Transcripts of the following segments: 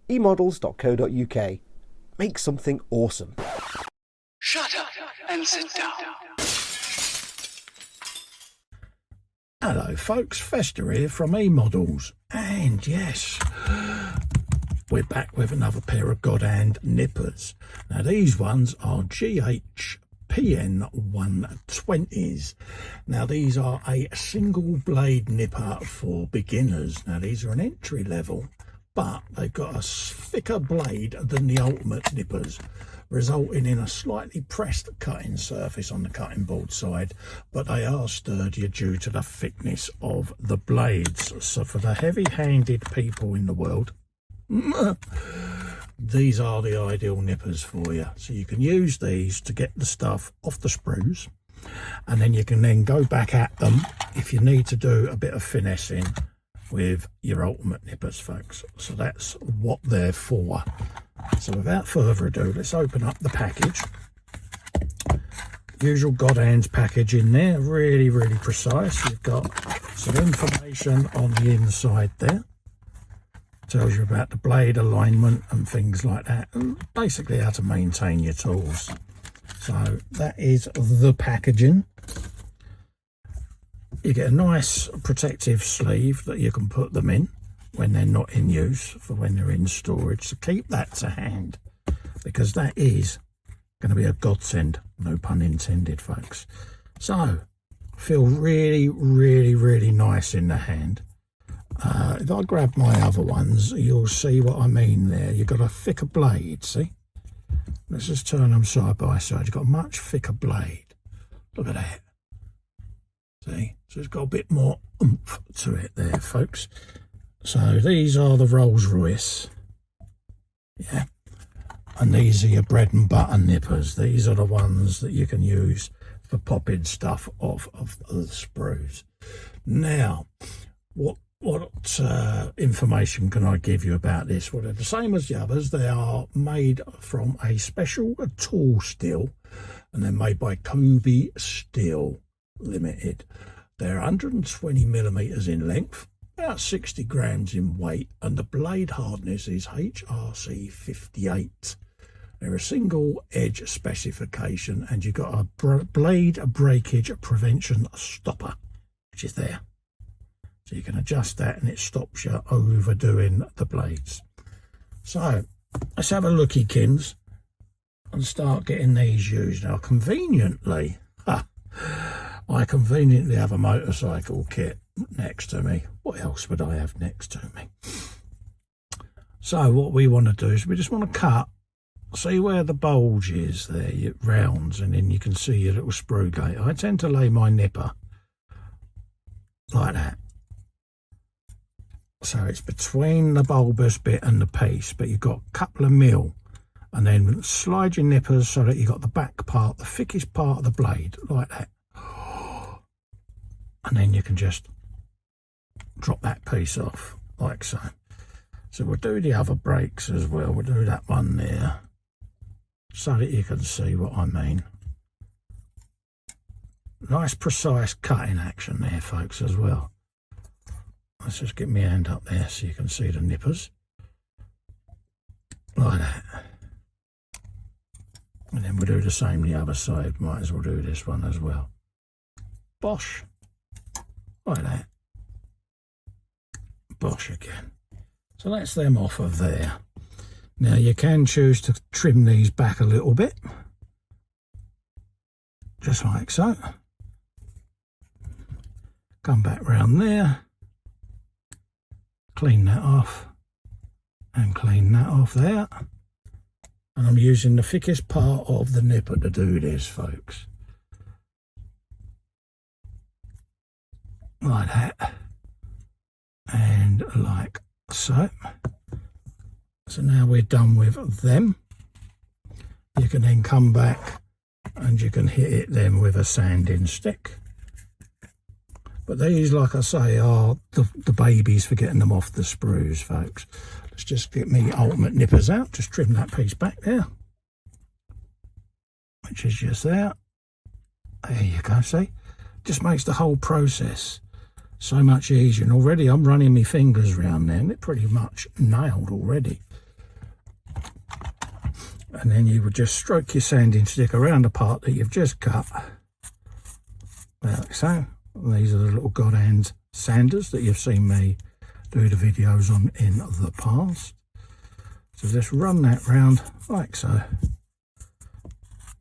eModels.co.uk. Make something awesome. Shut up and sit down. Hello folks, Festa here from eModels, and yes, we're back with another pair of GodHand nippers. Now these ones are GH-PN-120s. Now these are a single blade nipper for beginners. Now these are an entry level, but they've got a thicker blade than the ultimate nippers, resulting in a slightly pressed cutting surface on the cutting board side, but they are sturdier due to the thickness of the blades. So for the heavy-handed people in the world, these are the ideal nippers for you. So you can use these to get the stuff off the sprues, and then you can then go back at them if you need to do a bit of finessing with your ultimate nippers, folks. So that's what they're for. So without further ado, let's open up the package. Usual GodHand's package in there, really precise. You've got some information on the inside there. Tells you about the blade alignment and things like that, and basically how to maintain your tools. So that is the packaging. You get a nice protective sleeve that you can put them in when they're not in use, for when they're in storage. So keep that to hand, because that is going to be a godsend, no pun intended, folks. So feel really nice in the hand. If I grab my other ones, you'll see what I mean there. You've got a thicker blade, see? Let's just turn them side by side. You've got a much thicker blade. Look at that. See? So it's got a bit more oomph to it there, folks. So these are the Rolls Royce. Yeah. And these are your bread and butter nippers. These are the ones that you can use for popping stuff off of the sprues. Now, what information can I give you about this? Well, they're the same as the others. They are made from a special tool steel, and they're made by Kobe Steel Limited. They're 120 millimeters in length, about 60 grams in weight, and the blade hardness is HRC 58. They're a single edge specification, and you've got a blade breakage prevention stopper, which is there. So you can adjust that and it stops you overdoing the blades. So let's have a looky, kins, and start getting these used. Now conveniently, I conveniently have a motorcycle kit next to me. What else would I have next to me? So what we want to do is we just want to cut, see where the bulge is there, it rounds, and then you can see your little sprue gate. I tend to lay my nipper like that. So it's between the bulbous bit and the piece, but you've got a couple of mil, and then slide your nippers so that you've got the back part, the thickest part of the blade, like that. And then you can just drop that piece off, like so. So we'll do the other breaks as well. We'll do that one there, so that you can see what I mean. Nice precise cutting action there, folks, as well. Let's just get my hand up there so you can see the nippers. Like that. And then we'll do the same the other side. Might as well do this one as well. Bosh. Like that. Bosh again. So that's them off of there. Now you can choose to trim these back a little bit. Just like so. Come back round there. Clean that off, and clean that off there. And I'm using the thickest part of the nipper to do this, folks. Like that. And like so. So now we're done with them. You can then come back and you can hit it then with a sanding stick. But these, like I say, are the babies for getting them off the sprues, folks. Let's just get me ultimate nippers out. Just trim that piece back there, which is just there. There you go, see? Just makes the whole process so much easier. And already I'm running my fingers around there, and it pretty much nailed already. And then you would just stroke your sanding stick around the part that you've just cut, like so. These are the little GodHand sanders that you've seen me do the videos on in the past. So just run that round like so,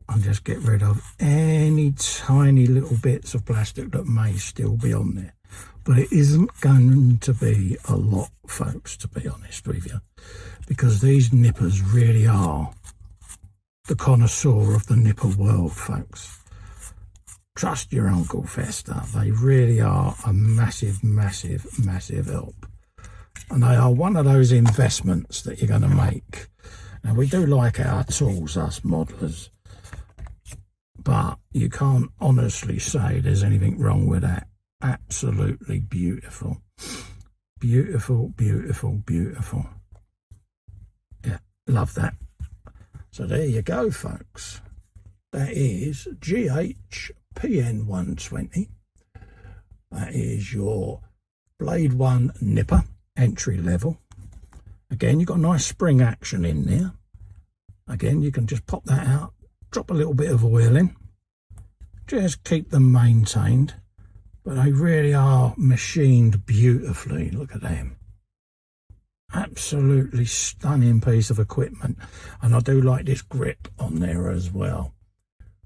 and just get rid of any tiny little bits of plastic that may still be on there. But it isn't going to be a lot, folks, to be honest with you, because these nippers really are the connoisseur of the nipper world, folks. Trust your Uncle Festa. They really are a massive, massive, massive help. And they are one of those investments that you're going to make. Now, we do like our tools, us modelers, but you can't honestly say there's anything wrong with that. Absolutely beautiful. Beautiful, beautiful, beautiful. Yeah, love that. So there you go, folks. That is GH-PN-120. That is your Blade One Nipper, entry level. Again, you've got a nice spring action in there. Again, you can just pop that out, drop a little bit of oil in. Just keep them maintained. But they really are machined beautifully. Look at them. Absolutely stunning piece of equipment. And I do like this grip on there as well.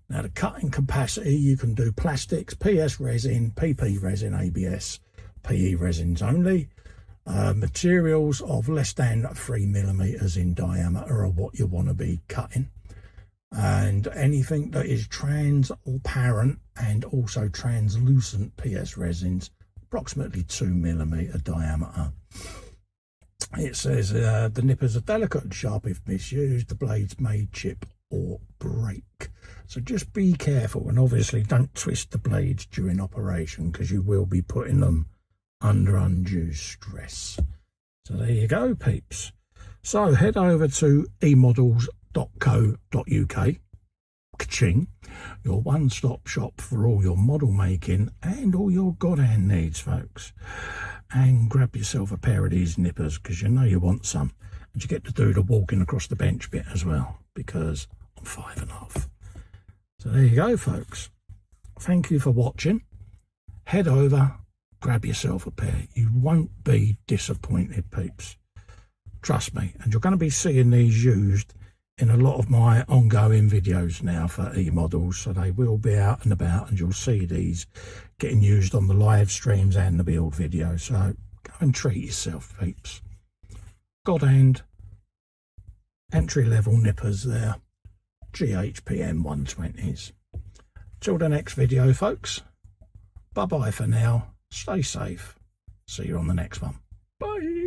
Now, the cutting capacity, you can do plastics, PS resin, PP resin, ABS, PE resins only. Materials of less than 3mm in diameter are what you want to be cutting. And anything that is transparent and also translucent PS resins, approximately 2mm diameter. It says the nippers are delicate and sharp if misused. The blades may chip or break. So just be careful, and obviously don't twist the blades during operation, because you will be putting them under undue stress. So there you go, peeps. So head over to eModels.co.uk, ka-ching, your one-stop shop for all your model making and all your GodHand needs, folks. And grab yourself a pair of these nippers, because you know you want some. And you get to do the walking across the bench bit as well, because I'm 5.5. So there you go, folks. Thank you for watching. Head over, grab yourself a pair. You won't be disappointed, peeps. Trust me. And you're going to be seeing these used in a lot of my ongoing videos now for eModels. So they will be out and about, and you'll see these getting used on the live streams and the build videos. So go and treat yourself, peeps. GodHand entry-level nippers there. GH-PN-120s. Till the next video, folks. Bye-bye for now. Stay safe. See you on the next one. Bye.